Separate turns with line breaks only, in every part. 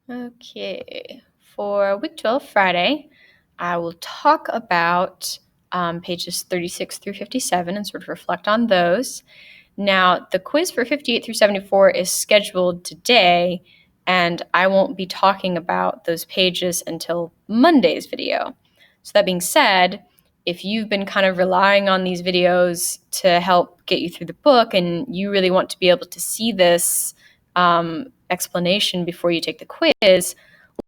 Okay, for week 12, Friday, I will talk about pages 36 through 57 and sort of reflect on those. Now, the quiz for 58 through 74 is scheduled today, and I won't be talking about those pages until Monday's video. So that being said, if you've been kind of relying on these videos to help get you through the book and you really want to be able to see this explanation before you take the quiz,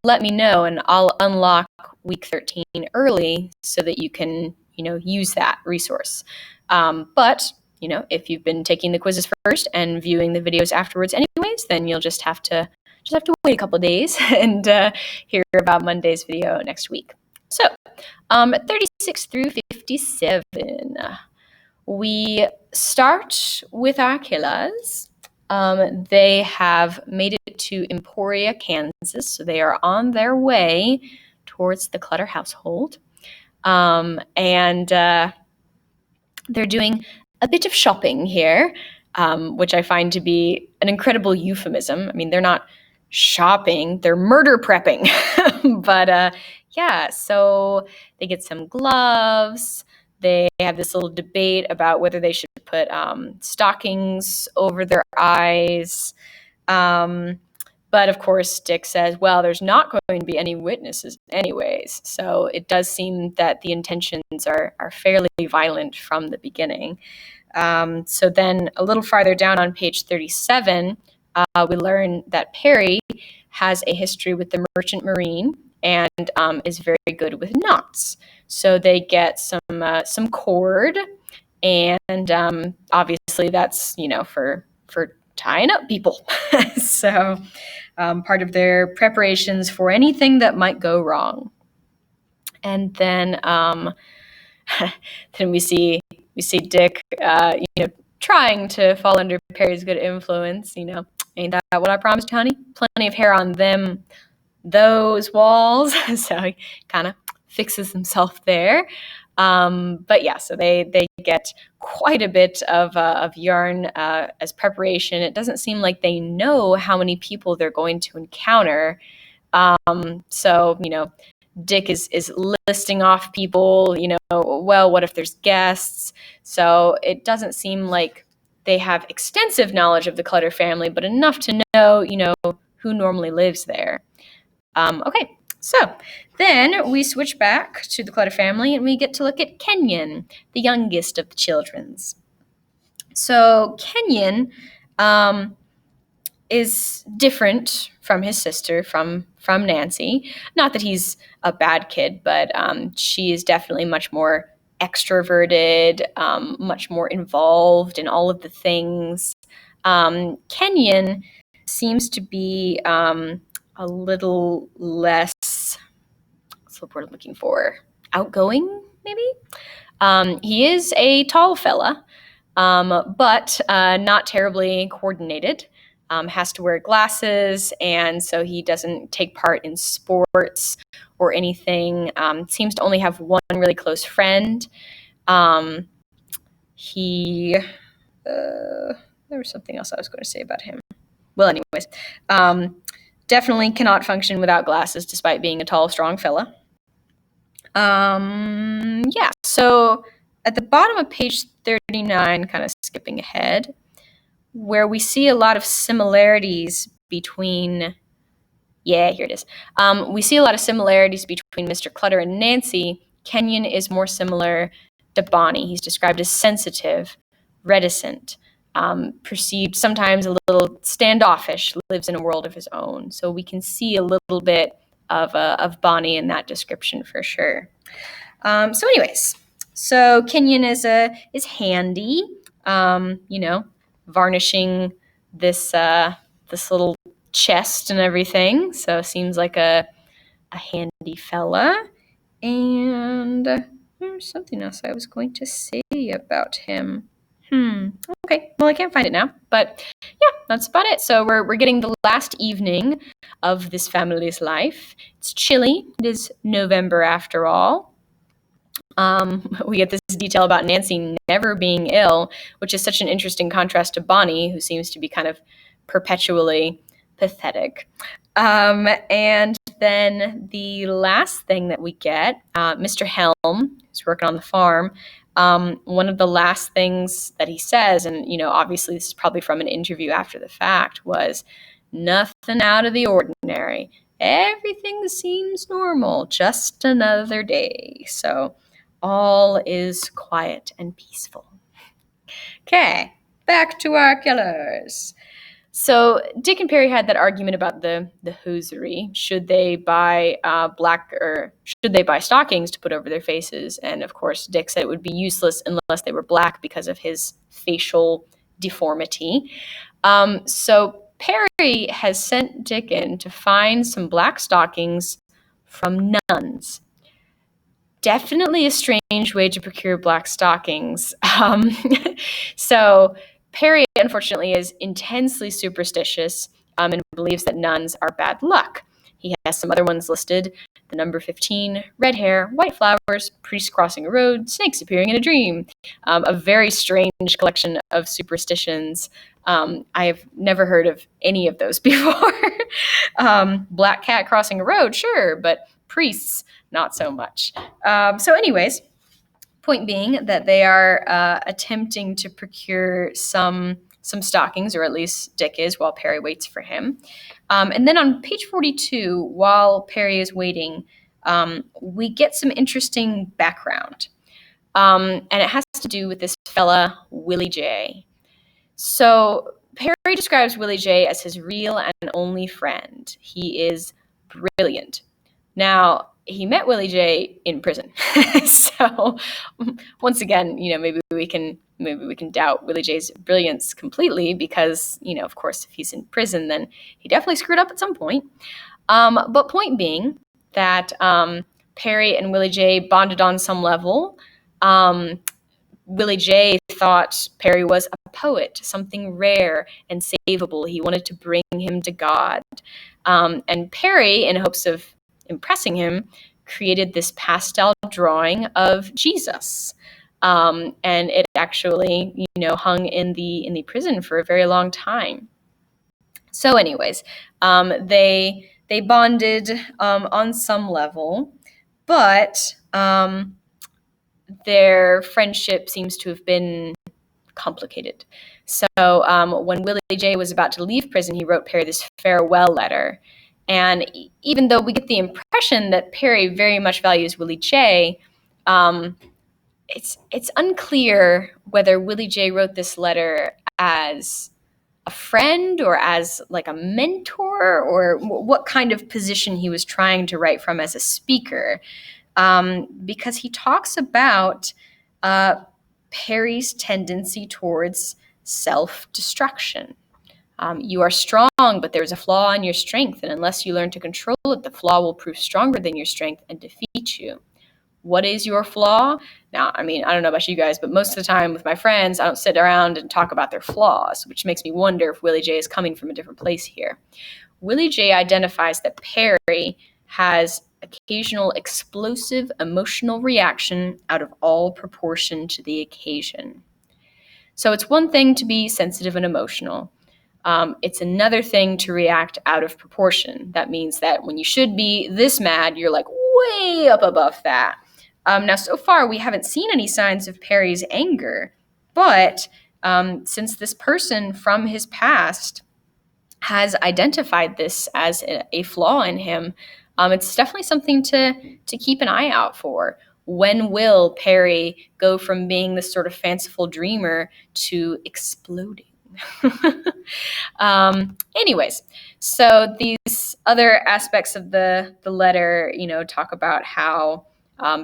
let me know and I'll unlock week 13 early so that you can, use that resource. But if you've been taking the quizzes first and viewing the videos afterwards anyways, then you'll just have to wait a couple of days and hear about Monday's video next week. So 36 through 57, we start with our killers. They have made it to Emporia, Kansas, so they are on their way towards the Clutter household. And they're doing a bit of shopping here, which I find to be an incredible euphemism. I mean, they're not shopping, they're murder prepping. But so they get some gloves. They have this little debate about whether they should put stockings over their eyes. But of course, Dick says, well, there's not going to be any witnesses anyways. So it does seem that the intentions are fairly violent from the beginning. So then a little farther down on page 37, we learn that Perry has a history with the Merchant Marine and is very good with knots. So they get some cord, and obviously that's for tying up people. So part of their preparations for anything that might go wrong. And then then we see Dick trying to fall under Perry's good influence. Ain't that what I promised, honey? Plenty of hair on those walls. So he kind of fixes himself there. But yeah, so they get quite a bit of yarn as preparation. It doesn't seem like they know how many people they're going to encounter. So Dick is listing off people, well, what if there's guests? So it doesn't seem like they have extensive knowledge of the Clutter family, but enough to know, who normally lives there. Okay, so then we switch back to the Clutter family and we get to look at Kenyon, the youngest of the children's. So Kenyon is different from his sister, from Nancy. Not that he's a bad kid, but she is definitely much more extroverted, much more involved in all of the things. Kenyon seems to be a little less, what's the word I'm looking for? Outgoing, maybe? He is a tall fella, but not terribly coordinated. Has to wear glasses, and so he doesn't take part in sports or anything. Seems to only have one really close friend. There was something else I was going to say about him. Well, anyways, definitely cannot function without glasses, despite being a tall, strong fella. So at the bottom of page 39, kind of skipping ahead, where we see a lot of similarities between, here it is. We see a lot of similarities between Mr. Clutter and Nancy. Kenyon is more similar to Bonnie. He's described as sensitive, reticent, perceived sometimes a little standoffish, lives in a world of his own. So we can see a little bit of Bonnie in that description for sure. So Kenyon is handy, varnishing this little chest and everything. So seems like a handy fella. And there's something else I was going to say about him. Okay, well, I can't find it now, but yeah, that's about it. So we're getting the last evening of this family's life. It's chilly. It is November after all. We get this detail about Nancy never being ill, which is such an interesting contrast to Bonnie, who seems to be kind of perpetually pathetic. And then the last thing that we get, Mr. Helm, who's working on the farm, one of the last things that he says, and obviously this is probably from an interview after the fact, was nothing out of the ordinary. Everything seems normal, just another day. So all is quiet and peaceful. Okay, back to our killers. So Dick and Perry had that argument about the hosiery. Should they buy should they buy stockings to put over their faces? And of course, Dick said it would be useless unless they were black because of his facial deformity. So Perry has sent Dick in to find some black stockings from nuns. Definitely a strange way to procure black stockings. So Perry, unfortunately, is intensely superstitious and believes that nuns are bad luck. He has some other ones listed: the number 15, red hair, white flowers, priests crossing a road, snakes appearing in a dream. A very strange collection of superstitions. I have never heard of any of those before. Black cat crossing a road, sure, but priests, not so much. So anyways, point being that they are attempting to procure some stockings, or at least Dick is, while Perry waits for him. And then on page 42, while Perry is waiting, we get some interesting background. And it has to do with this fella, Willie J. So Perry describes Willie J as his real and only friend. He is brilliant. Now, he met Willie J in prison. So once again, maybe we can doubt Willie J's brilliance completely because, of course, if he's in prison, then he definitely screwed up at some point. But point being that Perry and Willie J bonded on some level. Willie J thought Perry was a poet, something rare and savable. He wanted to bring him to God. And Perry, in hopes of impressing him, created this pastel drawing of Jesus. And it actually, hung in the prison for a very long time. So anyways, they bonded on some level, but their friendship seems to have been complicated. So when Willie J was about to leave prison, he wrote Perry this farewell letter. And even though we get the impression that Perry very much values Willie J, it's unclear whether Willie J wrote this letter as a friend or as like a mentor, or what kind of position he was trying to write from as a speaker. Because he talks about Perry's tendency towards self-destruction. You are strong, but there's a flaw in your strength, and unless you learn to control it, the flaw will prove stronger than your strength and defeat you. What is your flaw? Now, I don't know about you guys, but most of the time with my friends, I don't sit around and talk about their flaws, which makes me wonder if Willie J is coming from a different place here. Willie J identifies that Perry has occasional explosive emotional reaction out of all proportion to the occasion. So it's one thing to be sensitive and emotional. It's another thing to react out of proportion. That means that when you should be this mad, you're like way up above that. Now, so far, we haven't seen any signs of Perry's anger, but since this person from his past has identified this as a flaw in him, it's definitely something to keep an eye out for. When will Perry go from being this sort of fanciful dreamer to exploding? Anyways, so these other aspects of the letter, talk about how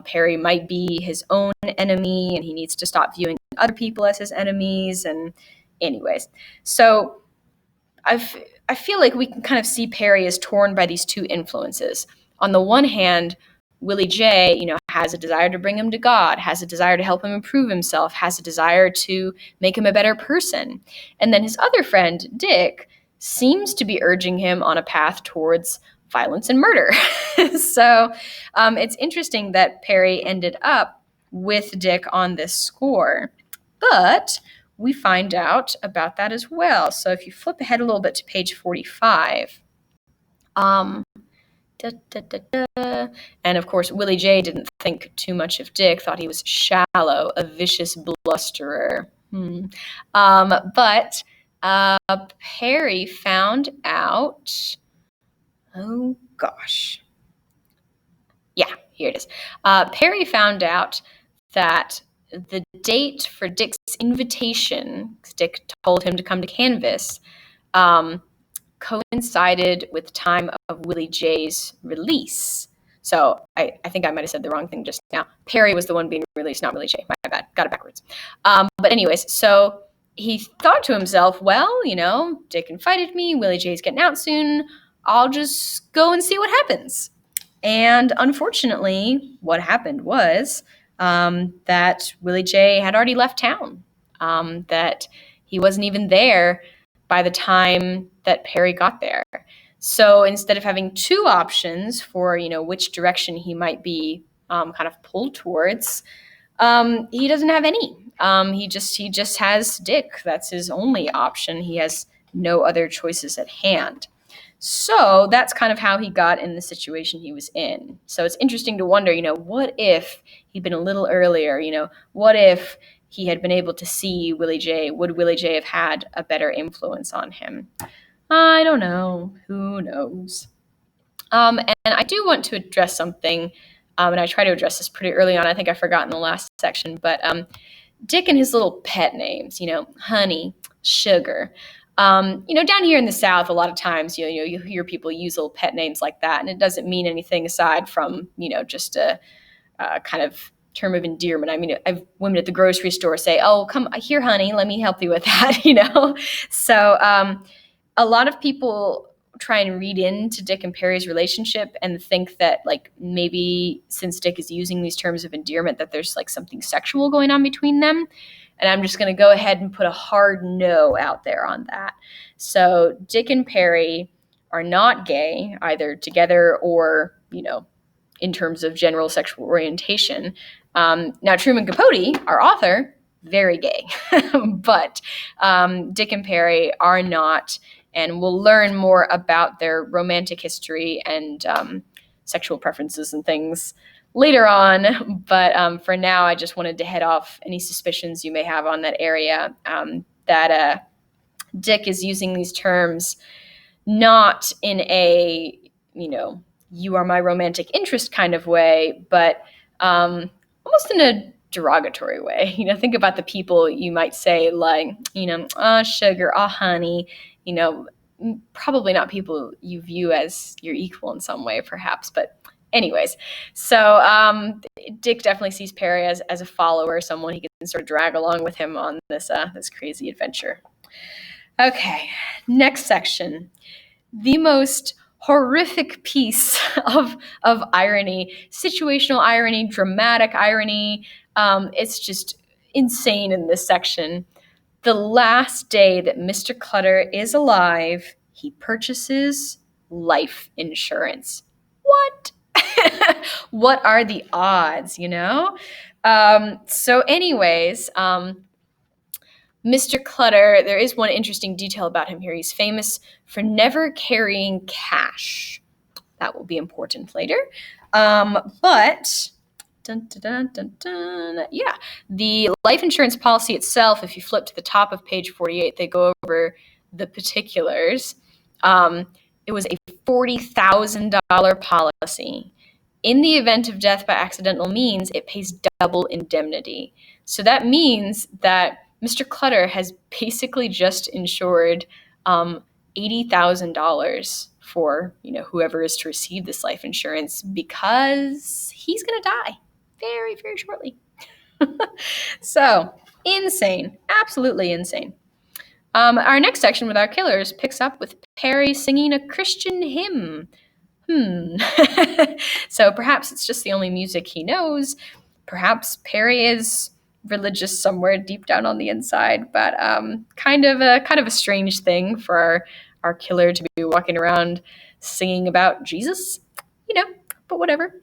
Perry might be his own enemy and he needs to stop viewing other people as his enemies. And anyways, so I feel like we can kind of see Perry as torn by these two influences. On the one hand, Willie J, has a desire to bring him to God, has a desire to help him improve himself, has a desire to make him a better person. And then his other friend, Dick, seems to be urging him on a path towards violence and murder. So it's interesting that Perry ended up with Dick on this score. But we find out about that as well. So if you flip ahead a little bit to page 45, da, da, da, da. And of course, Willie J didn't think too much of Dick, thought he was shallow, a vicious blusterer. But Perry found out, oh gosh. Yeah, here it is. Perry found out that the date for Dick's invitation, Dick told him to come to Canvas, coincided with the time of Willie J's release. So I think I might have said the wrong thing just now. Perry was the one being released, not Willie J. My bad. Got it backwards. But anyways, so he thought to himself, well, Dick invited me. Willie J's getting out soon. I'll just go and see what happens. And unfortunately, what happened was that Willie J had already left town, that he wasn't even there by the time that Perry got there. So instead of having two options for, which direction he might be kind of pulled towards, he doesn't have any. He just has Dick. That's his only option. He has no other choices at hand. So that's kind of how he got in the situation he was in. So it's interesting to wonder, what if he'd been a little earlier? What if he had been able to see Willie J? Would Willie J have had a better influence on him? I don't know. Who knows? And I do want to address something, and I try to address this pretty early on. I think I forgot in the last section, but Dick and his little pet names, Honey, Sugar. Down here in the South, a lot of times, you hear people use little pet names like that, and it doesn't mean anything aside from, just a kind of term of endearment. I mean, I've women at the grocery store say, "Oh, come here, honey, let me help you with that," So a lot of people try and read into Dick and Perry's relationship and think that, like, maybe since Dick is using these terms of endearment, that there's like something sexual going on between them. And I'm just going to go ahead and put a hard no out there on that. So Dick and Perry are not gay, either together or, in terms of general sexual orientation. Now, Truman Capote, our author, very gay. But Dick and Perry are not, and we'll learn more about their romantic history and sexual preferences and things later on, but for now, I just wanted to head off any suspicions you may have on that area, that Dick is using these terms not in a, you are my romantic interest kind of way, but almost in a derogatory way. Think about the people you might say, like, oh, sugar, oh, honey, probably not people you view as your equal in some way, perhaps, but anyways, so Dick definitely sees Perry as a follower, someone he can sort of drag along with him on this crazy adventure. Okay, next section. The most horrific piece of irony, situational irony, dramatic irony. It's just insane in this section. The last day that Mr. Clutter is alive, he purchases life insurance. What? What are the odds, So anyways, Mr. Clutter, there is one interesting detail about him here. He's famous for never carrying cash. That will be important later. But dun, dun, dun, dun, dun. Yeah, the life insurance policy itself, if you flip to the top of page 48, they go over the particulars. It was a $40,000 policy. In the event of death by accidental means, it pays double indemnity. So that means that Mr. Clutter has basically just insured $80,000 for, whoever is to receive this life insurance, because he's going to die very, very shortly. So insane, absolutely insane. Our next section with our killers picks up with Perry singing a Christian hymn. So perhaps it's just the only music he knows. Perhaps Perry is religious somewhere deep down on the inside, but kind of a strange thing for our killer to be walking around singing about Jesus, but whatever.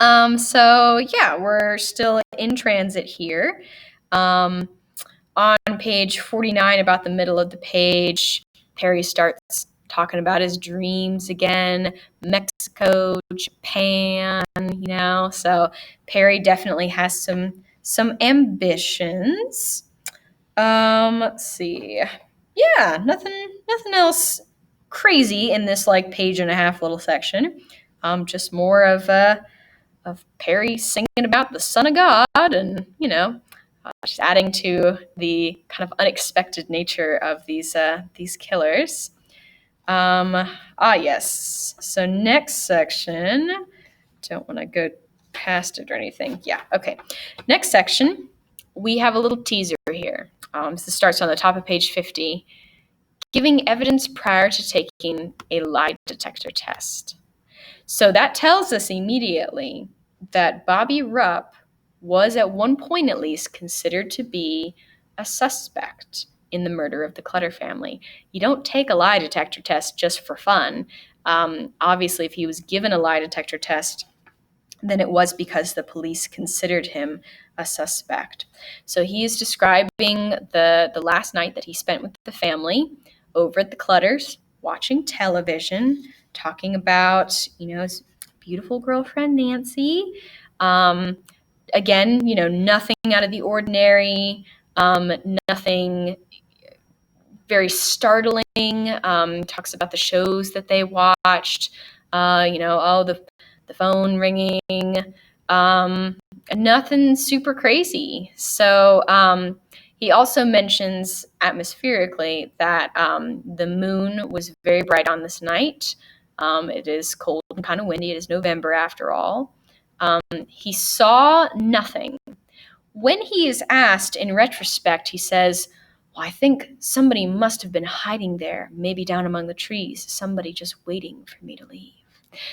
So yeah, we're still in transit here. On page 49, about the middle of the page, Perry starts talking about his dreams again. Mexico, Japan, so Perry definitely has some ambitions. Let's see. Yeah, nothing else crazy in this page and a half little section. Just more of Perry singing about the Son of God, and just adding to the kind of unexpected nature of these killers. Yes. So next section. Don't want to go past it or anything. Yeah. Okay. Next section, we have a little teaser here. This starts on the top of page 50. Giving evidence prior to taking a lie detector test. So that tells us immediately that Bobby Rupp was at one point at least considered to be a suspect in the murder of the Clutter family. You don't take a lie detector test just for fun. Obviously, if he was given a lie detector test, then it was because the police considered him a suspect. So he is describing the last night that he spent with the family over at the Clutters, watching television, talking about, his beautiful girlfriend, Nancy. Again, nothing out of the ordinary, nothing very startling. Talks about the shows that they watched, the phone ringing, nothing super crazy. So he also mentions atmospherically that the moon was very bright on this night. It is cold and kind of windy. It is November after all. He saw nothing. When he is asked in retrospect, he says, well, I think somebody must have been hiding there, maybe down among the trees, somebody just waiting for me to leave.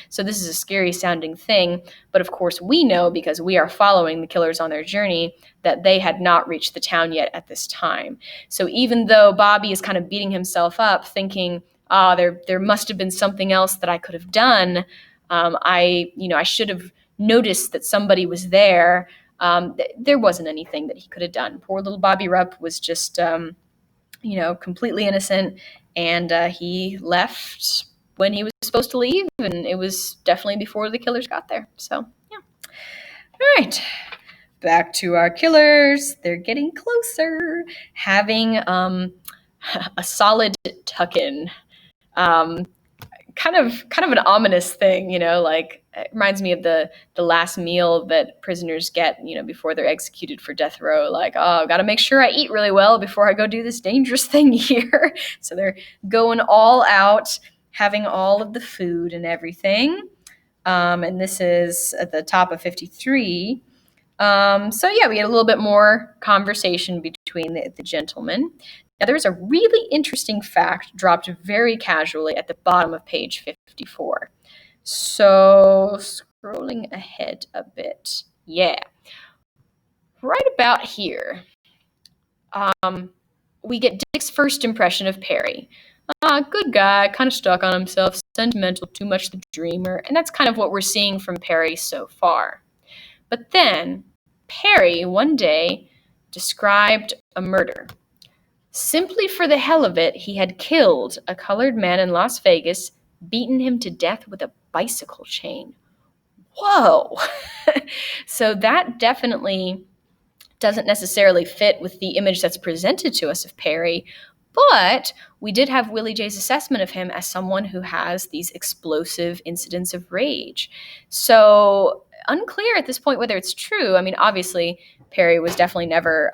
So this is a scary sounding thing, but of course we know, because we are following the killers on their journey, that they had not reached the town yet at this time. So even though Bobby is kind of beating himself up, thinking, there must have been something else that I could have done. I should have noticed that somebody was there. There wasn't anything that he could have done. Poor little Bobby Rupp was just, completely innocent, and he left when he was supposed to leave, and it was definitely before the killers got there. So, yeah. All right. Back to our killers. They're getting closer, having a solid tuck-in. Kind of an ominous thing, it reminds me of the last meal that prisoners get, before they're executed for death row. Like, oh, I've got to make sure I eat really well before I go do this dangerous thing here. So they're going all out, having all of the food and everything. And this is at the top of 53. So yeah, we had a little bit more conversation between the gentlemen. Now, there's a really interesting fact dropped very casually at the bottom of page 54. So, scrolling ahead a bit. Yeah. Right about here, we get Dick's first impression of Perry. Good guy, kind of stuck on himself, sentimental, too much the dreamer, and that's kind of what we're seeing from Perry so far. But then, Perry, one day, described a murder. Simply for the hell of it, he had killed a colored man in Las Vegas, beaten him to death with a bicycle chain. Whoa! So that definitely doesn't necessarily fit with the image that's presented to us of Perry, but we did have Willie J's assessment of him as someone who has these explosive incidents of rage. So unclear at this point whether it's true. I mean, obviously, Perry was definitely never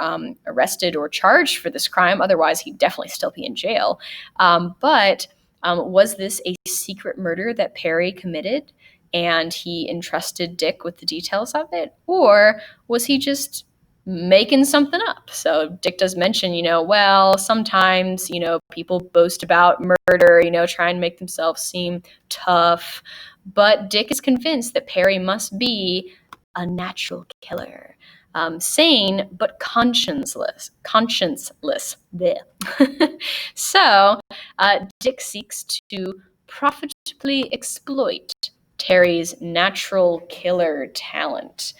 arrested or charged for this crime. Otherwise, he'd definitely still be in jail. But was this a secret murder that Perry committed and he entrusted Dick with the details of it? Or was he just making something up? So Dick does mention, sometimes, people boast about murder, try and make themselves seem tough. But Dick is convinced that Perry must be a natural killer. Sane, but conscienceless. So Dick seeks to profitably exploit Terry's natural killer talent.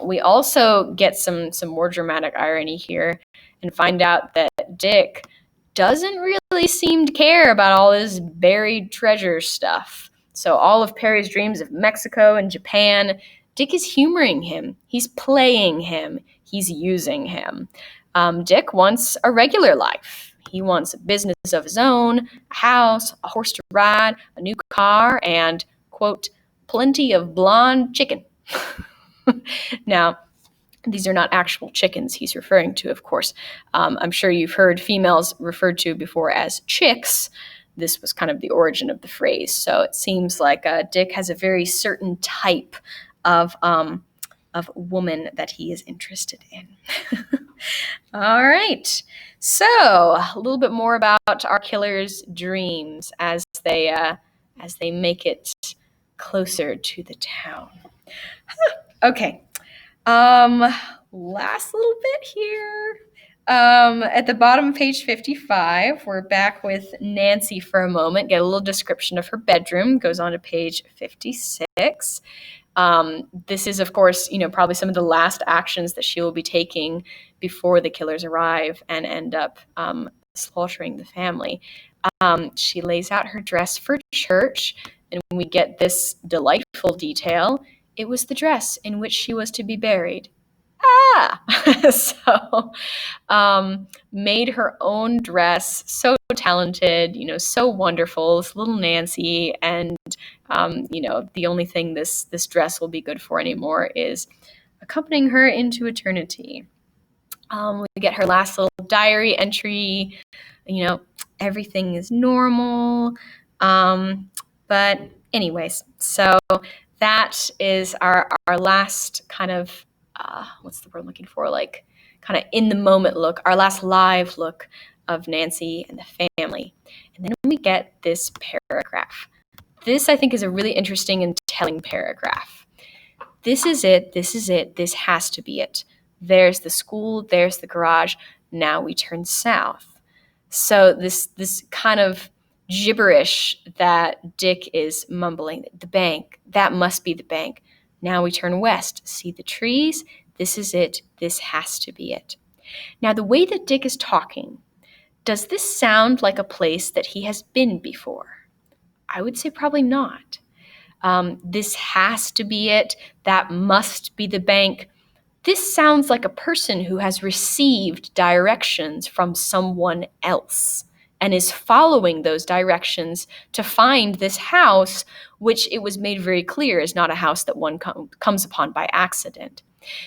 We also get some more dramatic irony here, and find out that Dick doesn't really seem to care about all this buried treasure stuff. So all of Perry's dreams of Mexico and Japan, Dick is humoring him. He's playing him. He's using him. Dick wants a regular life. He wants a business of his own, a house, a horse to ride, a new car, and, quote, plenty of blonde chicken. Now, these are not actual chickens he's referring to, of course. I'm sure you've heard females referred to before as chicks. This was kind of the origin of the phrase. So it seems like Dick has a very certain type of woman that he is interested in. All right. So a little bit more about our killer's dreams as they make it closer to the town. Okay. Last little bit here. At the bottom of page 55, we're back with Nancy for a moment, get a little description of her bedroom, goes on to page 56. This is, of course, probably some of the last actions that she will be taking before the killers arrive and end up slaughtering the family. She lays out her dress for church, and we get this delightful detail. It was the dress in which she was to be buried. So made her own dress, so talented, so wonderful, this little Nancy, and the only thing this dress will be good for anymore is accompanying her into eternity. We get her last little diary entry, everything is normal. But anyways, so that is our last kind of, what's the word I'm looking for? Like kind of in the moment look, our last live look of Nancy and the family. And then we get this paragraph. This, I think, is a really interesting and telling paragraph. This is it. This is it. This has to be it. There's the school. There's the garage. Now we turn south. So this kind of gibberish that Dick is mumbling. The bank. That must be the bank. Now we turn west. See the trees? This is it. This has to be it. Now, the way that Dick is talking, does this sound like a place that he has been before? I would say probably not. This has to be it. That must be the bank. This sounds like a person who has received directions from someone else and is following those directions to find this house, which it was made very clear is not a house that one comes upon by accident.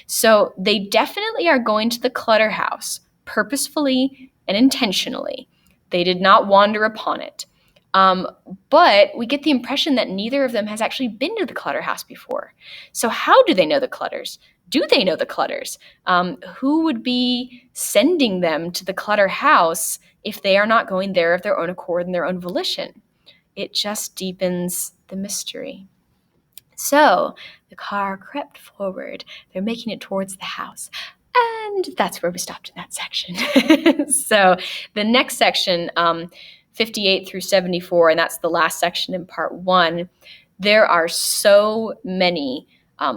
So they definitely are going to the clutter house purposefully and intentionally. They did not wander upon it. But we get the impression that neither of them has actually been to the clutter house before. So how do they know the clutters? Do they know the clutters? Who would be sending them to the clutter house if they are not going there of their own accord and their own volition? It just deepens the mystery. So the car crept forward. They're making it towards the house. And that's where we stopped in that section. So the next section, 58 through 74, and that's the last section in part 1, there are so many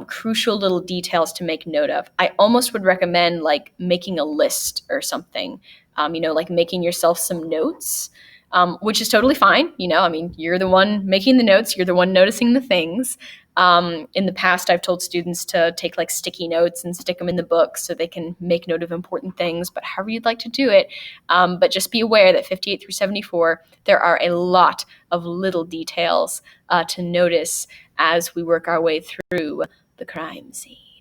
crucial little details to make note of. I almost would recommend like making a list or something, like making yourself some notes, which is totally fine. You're the one making the notes. You're the one noticing the things. In the past, I've told students to take like sticky notes and stick them in the book so they can make note of important things, but however you'd like to do it. But just be aware that 58 through 74, there are a lot of little details to notice as we work our way through the crime scene.